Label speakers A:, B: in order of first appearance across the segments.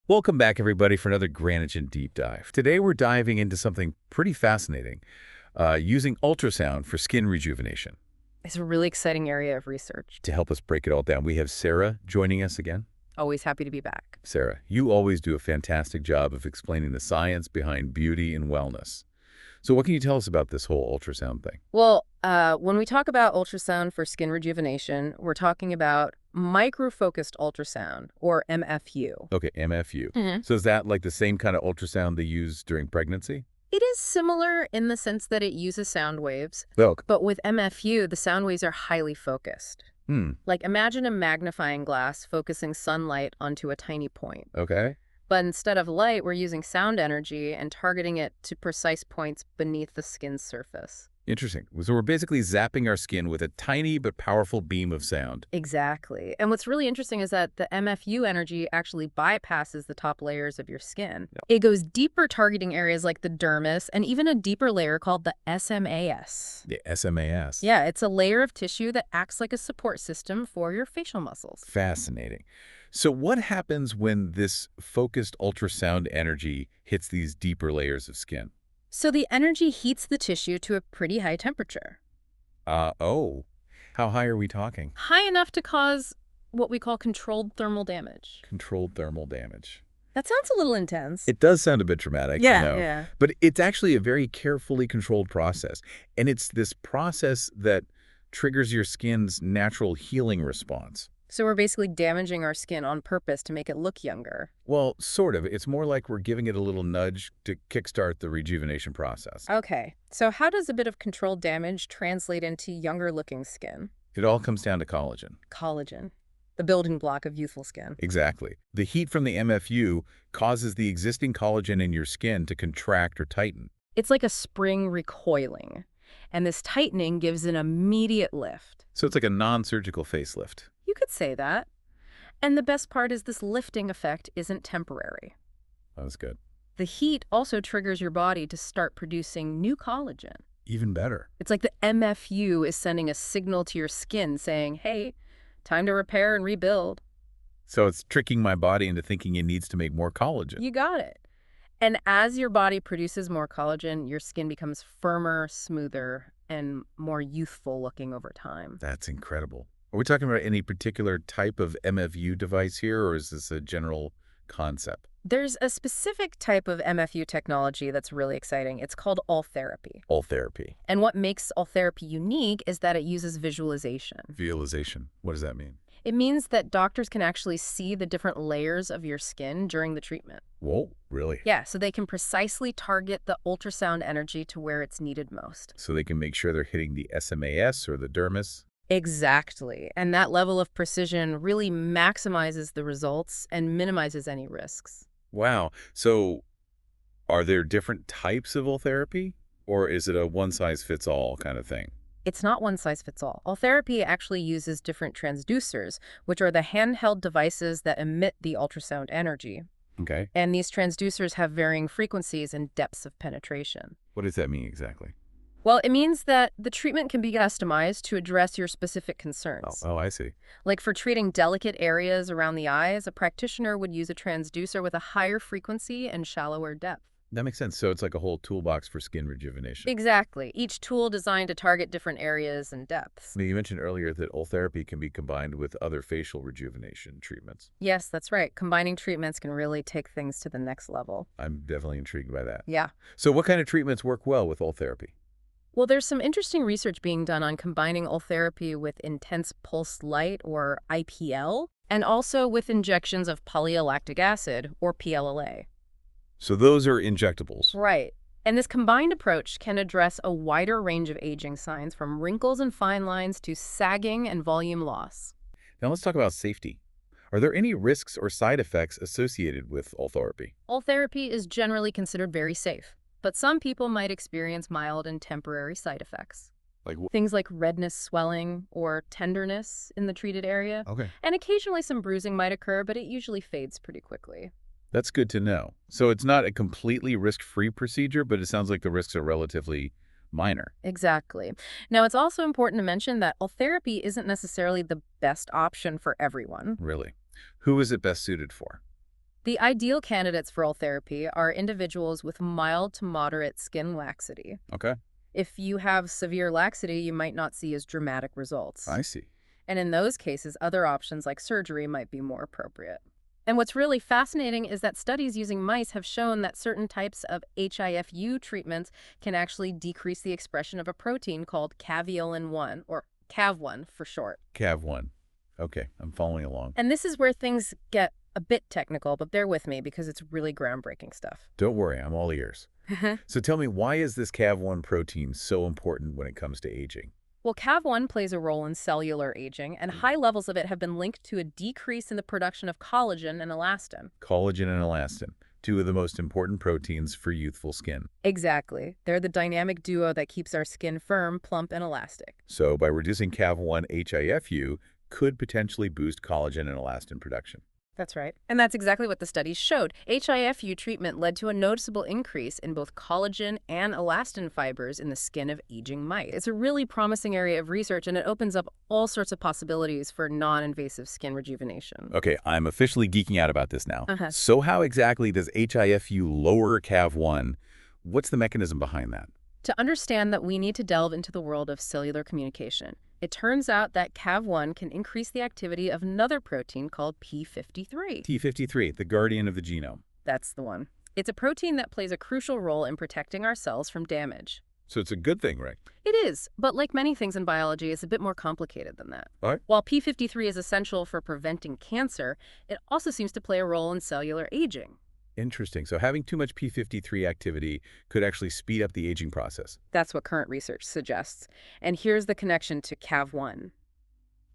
A: Welcome back, everybody, for another Granogen Deep Dive. Today, we're diving into something pretty fascinating, using ultrasound for skin rejuvenation.
B: It's a really exciting area of research.
A: To help us break it all down, we have Sarah joining us again.
B: Always happy to be back.
A: Sarah, you always do a fantastic job of explaining the science behind beauty and wellness. So what can you tell us about this whole ultrasound thing?
B: Well, when we talk about ultrasound for skin rejuvenation, we're talking about micro-focused ultrasound, or MFU.
A: Okay, MFU.
B: Mhm.
A: So is that like the same kind of ultrasound they use during pregnancy?
B: It is similar in the sense that it uses sound waves,
A: Look.
B: but with MFU, the sound waves are highly focused.
A: Hmm,
B: Like, imagine a magnifying glass focusing sunlight onto a tiny point.
A: okay.
B: But instead of light, we're using sound energy and targeting it to precise points beneath the skin's surface.
A: Interesting. So we're basically zapping our skin with a tiny but powerful beam of sound.
B: Exactly. And what's really interesting is that the MFU energy actually bypasses the top layers of your skin.
A: Yep.
B: It goes deeper, targeting areas like the dermis and even a deeper layer called the SMAS.
A: The SMAS.
B: Yeah, it's a layer of tissue that acts like a support system for your facial muscles.
A: Fascinating. So what happens when this focused ultrasound energy hits these deeper layers of skin?
B: So the energy heats the tissue to a pretty high temperature.
A: Oh. How high are we talking?
B: High enough to cause what we call controlled thermal damage.
A: Controlled thermal damage.
B: That sounds a little intense.
A: It does sound a bit dramatic, I know.
B: Yeah.
A: But it's actually a very carefully controlled process. And it's this process that triggers your skin's natural healing response.
B: So we're basically damaging our skin on purpose to make it look younger.
A: Well, sort of. It's more like we're giving it a little nudge to kickstart the rejuvenation process.
B: Okay, so how does a bit of controlled damage translate into younger-looking skin?
A: It all comes down to collagen.
B: Collagen, the building block of youthful skin.
A: Exactly. The heat from the MFU causes the existing collagen in your skin to contract or tighten.
B: It's like a spring recoiling, and this tightening gives an immediate lift.
A: So it's like a non-surgical facelift.
B: You could say that. And the best part is this lifting effect isn't temporary.
A: That was good.
B: The heat also triggers your body to start producing new collagen.
A: Even better.
B: It's like the MFU is sending a signal to your skin saying, hey, time to repair and rebuild.
A: So it's tricking my body into thinking it needs to make more collagen.
B: You got it. And as your body produces more collagen, your skin becomes firmer, smoother, and more youthful looking over time.
A: That's incredible. Are we talking about any particular type of MFU device here, or is this a general concept?
B: There's a specific type of MFU technology that's really exciting. It's called Ultherapy.
A: Ultherapy.
B: And what makes Ultherapy unique is that it uses visualization.
A: Visualization. What does that mean?
B: It means that doctors can actually see the different layers of your skin during the treatment.
A: Whoa, really?
B: Yeah, so they can precisely target the ultrasound energy to where it's needed most.
A: So they can make sure they're hitting the SMAS or the dermis?
B: Exactly. And that level of precision really maximizes the results and minimizes any risks.
A: Wow. So are there different types of Ultherapy, or is it a one-size-fits-all kind of thing?
B: It's not one size fits all. Ultherapy actually uses different transducers, which are the handheld devices that emit the ultrasound energy.
A: Okay.
B: And these transducers have varying frequencies and depths of penetration.
A: What does that mean exactly?
B: Well, it means that the treatment can be customized to address your specific concerns.
A: Oh, I see.
B: Like for treating delicate areas around the eyes, a practitioner would use a transducer with a higher frequency and shallower depth.
A: That makes sense. So it's like a whole toolbox for skin rejuvenation.
B: Exactly. Each tool designed to target different areas and depths.
A: Now, you mentioned earlier that Ultherapy can be combined with other facial rejuvenation treatments.
B: Yes, that's right. Combining treatments can really take things to the next level.
A: I'm definitely intrigued by that.
B: Yeah.
A: So what kind of treatments work well with Ultherapy?
B: Well, there's some interesting research being done on combining Ultherapy with intense pulsed light, or IPL, and also with injections of polylactic acid, or PLLA.
A: So those are injectables.
B: Right. And this combined approach can address a wider range of aging signs, from wrinkles and fine lines to sagging and volume loss.
A: Now let's talk about safety. Are there any risks or side effects associated with Ultherapy?
B: Ultherapy is generally considered very safe, but some people might experience mild and temporary side effects.
A: Like
B: Things like redness, swelling, or tenderness in the treated area.
A: Okay.
B: And occasionally some bruising might occur, but it usually fades pretty quickly.
A: That's good to know. So it's not a completely risk-free procedure, but it sounds like the risks are relatively minor.
B: Exactly. Now, it's also important to mention that Ultherapy isn't necessarily the best option for everyone.
A: Really. Who is it best suited for?
B: The ideal candidates for Ultherapy are individuals with mild to moderate skin laxity.
A: Okay,
B: If you have severe laxity, you might not see as dramatic results.
A: I see.
B: And in those cases, other options like surgery might be more appropriate. And what's really fascinating is that studies using mice have shown that certain types of HIFU treatments can actually decrease the expression of a protein called caveolin-1, or CAV1 for short.
A: CAV1. Okay, I'm following along.
B: And this is where things get a bit technical, but bear with me because it's really groundbreaking stuff.
A: Don't worry, I'm all ears. So tell me, why is this CAV1 protein so important when it comes to aging?
B: Well, CAV1 plays a role in cellular aging, and high levels of it have been linked to a decrease in the production of collagen and elastin.
A: Collagen and elastin, two of the most important proteins for youthful skin.
B: Exactly. They're the dynamic duo that keeps our skin firm, plump, and elastic.
A: So by reducing CAV1 HIFU, could potentially boost collagen and elastin production.
B: That's right. And that's exactly what the studies showed. HIFU treatment led to a noticeable increase in both collagen and elastin fibers in the skin of aging mice. It's a really promising area of research, and it opens up all sorts of possibilities for non-invasive skin rejuvenation.
A: Okay, I'm officially geeking out about this now. So how exactly does HIFU lower CAV1? What's the mechanism behind that?
B: To understand that, we need to delve into the world of cellular communication. It turns out that CAV1 can increase the activity of another protein called P53.
A: P53, the guardian of the genome.
B: That's the one. It's a protein that plays a crucial role in protecting our cells from damage.
A: So it's a good thing, right?
B: It is, but like many things in biology, it's a bit more complicated than that.
A: All right.
B: While P53 is essential for preventing cancer, it also seems to play a role in cellular aging.
A: Interesting. So having too much P53 activity could actually speed up the aging process.
B: That's what current research suggests. And here's the connection to CAV1.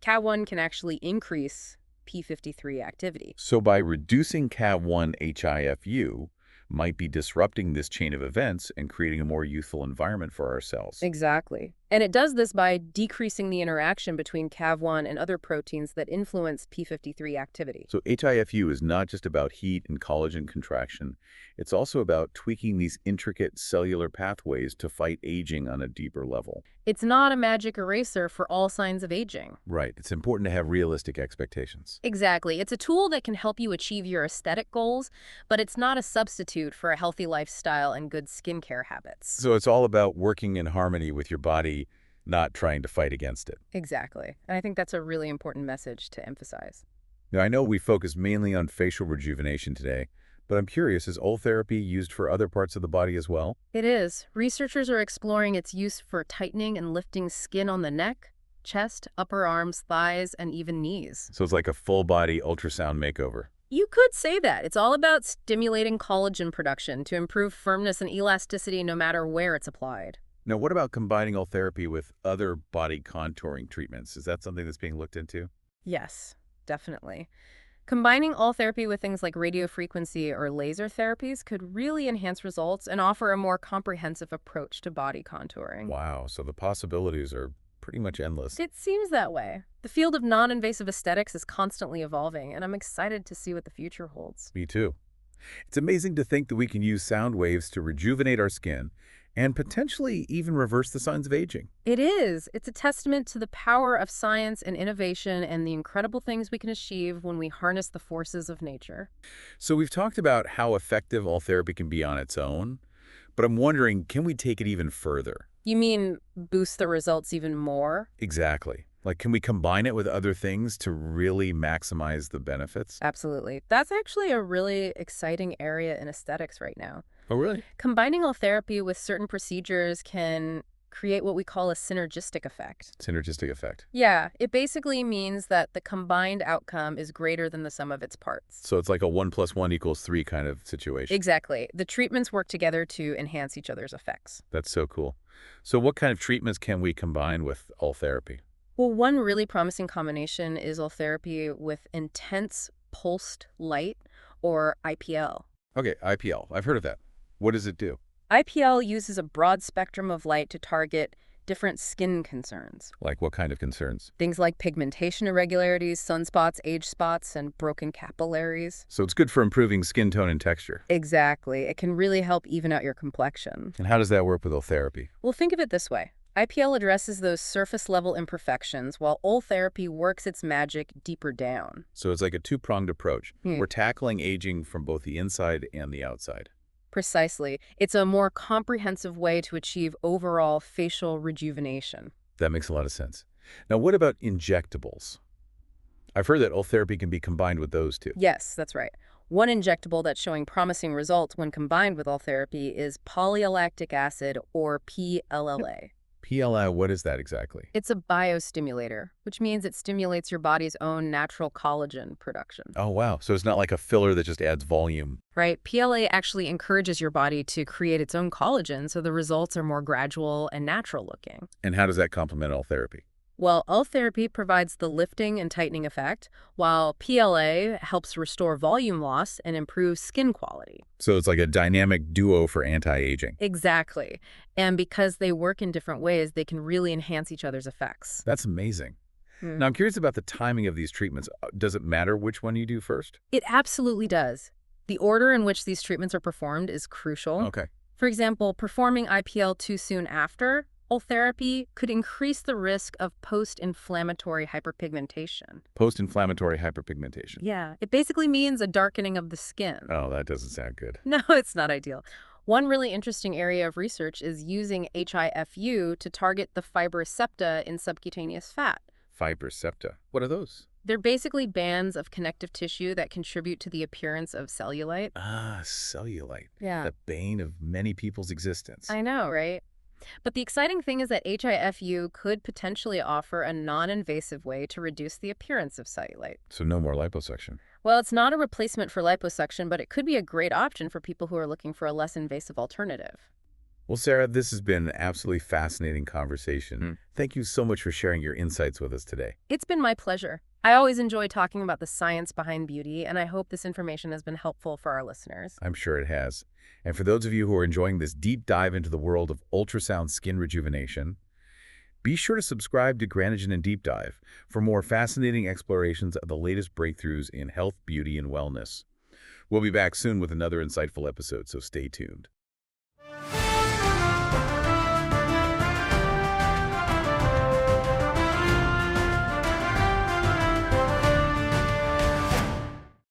B: CAV1 can actually increase P53 activity.
A: So by reducing CAV1 HIFU, might be disrupting this chain of events and creating a more youthful environment for our cells.
B: Exactly. And it does this by decreasing the interaction between CAV1 and other proteins that influence P53 activity.
A: So HIFU is not just about heat and collagen contraction. It's also about tweaking these intricate cellular pathways to fight aging on a deeper level.
B: It's not a magic eraser for all signs of aging.
A: Right. It's important to have realistic expectations.
B: Exactly. It's a tool that can help you achieve your aesthetic goals, but it's not a substitute for a healthy lifestyle and good skincare habits.
A: So it's all about working in harmony with your body, not trying to fight against it.
B: Exactly. And I think that's a really important message to emphasize.
A: Now, I know we focus mainly on facial rejuvenation today, but I'm curious, is Ultherapy used for other parts of the body as well?
B: It is. Researchers are exploring its use for tightening and lifting skin on the neck, chest, upper arms, thighs, and even knees.
A: So it's like a full-body ultrasound makeover.
B: You could say that. It's all about stimulating collagen production to improve firmness and elasticity no matter where it's applied.
A: Now, what about combining Ultherapy with other body contouring treatments? Is that something that's being looked into?
B: Yes, definitely. Combining Ultherapy with things like radiofrequency or laser therapies could really enhance results and offer a more comprehensive approach to body contouring.
A: Wow, so the possibilities are pretty much endless.
B: It seems that way. The field of non-invasive aesthetics is constantly evolving, and I'm excited to see what the future holds.
A: Me too. It's amazing to think that we can use sound waves to rejuvenate our skin and potentially even reverse the signs of aging.
B: It is. It's a testament to the power of science and innovation and the incredible things we can achieve when we harness the forces of nature.
A: So we've talked about how effective Ultherapy can be on its own, but I'm wondering, can we take it even further?
B: You mean boost the results even more?
A: Exactly. Like, can we combine it with other things to really maximize the benefits?
B: Absolutely. That's actually a really exciting area in aesthetics right now.
A: Oh, really?
B: Combining Ultherapy with certain procedures can create what we call a synergistic effect.
A: Synergistic effect.
B: Yeah, it basically means that the combined outcome is greater than the sum of its parts.
A: So it's like a 1 + 1 = 3 kind of situation.
B: Exactly. The treatments work together to enhance each other's effects.
A: That's so cool. So what kind of treatments can we combine with Ultherapy?
B: Well, one really promising combination is Ultherapy with intense pulsed light, or IPL.
A: Okay, IPL. I've heard of that. What does it do?
B: IPL uses a broad spectrum of light to target different skin concerns.
A: Like what kind of concerns?
B: Things like pigmentation irregularities, sunspots, age spots, and broken capillaries.
A: So it's good for improving skin tone and texture.
B: Exactly. It can really help even out your complexion.
A: And how does that work with Ultherapy?
B: Well, think of it this way. IPL addresses those surface-level imperfections, while Ultherapy works its magic deeper down.
A: So it's like a two-pronged approach.
B: Hmm.
A: We're tackling aging from both the inside and the outside.
B: Precisely. It's a more comprehensive way to achieve overall facial rejuvenation.
A: That makes a lot of sense. Now, what about injectables? I've heard that Ultherapy can be combined with those too.
B: Yes, that's right. One injectable that's showing promising results when combined with Ultherapy is polylactic acid, or PLLA.
A: PLI, what is that exactly?
B: It's a biostimulator, which means it stimulates your body's own natural collagen production.
A: Oh, wow. So it's not like a filler that just adds volume.
B: Right? PLA actually encourages your body to create its own collagen, so the results are more gradual and natural looking.
A: And how does that complement Ultherapy?
B: Well, Ultherapy provides the lifting and tightening effect, while PLA helps restore volume loss and improve skin quality.
A: So it's like a dynamic duo for anti-aging.
B: Exactly. And because they work in different ways, they can really enhance each other's effects.
A: That's amazing.
B: Hmm.
A: Now, I'm curious about the timing of these treatments. Does it matter which one you do first?
B: It absolutely does. The order in which these treatments are performed is crucial.
A: Okay.
B: For example, performing IPL too soon after Ultherapy could increase the risk of post-inflammatory hyperpigmentation.
A: Post-inflammatory hyperpigmentation.
B: Yeah, it basically means a darkening of the skin.
A: Oh, that doesn't sound good.
B: No, it's not ideal. One really interesting area of research is using HIFU to target the fibrous septa in subcutaneous fat.
A: Fibrous septa. What are those?
B: They're basically bands of connective tissue that contribute to the appearance of cellulite.
A: Ah, cellulite.
B: Yeah.
A: The bane of many people's existence.
B: I know, right? But the exciting thing is that HIFU could potentially offer a non-invasive way to reduce the appearance of cellulite.
A: So no more liposuction.
B: Well, it's not a replacement for liposuction, but it could be a great option for people who are looking for a less invasive alternative.
A: Well, Sarah, this has been an absolutely fascinating conversation. Thank you so much for sharing your insights with us today.
B: It's been my pleasure. I always enjoy talking about the science behind beauty, and I hope this information has been helpful for our listeners.
A: I'm sure it has. And for those of you who are enjoying this deep dive into the world of ultrasound skin rejuvenation, be sure to subscribe to Granogen and Deep Dive for more fascinating explorations of the latest breakthroughs in health, beauty, and wellness. We'll be back soon with another insightful episode, so stay tuned.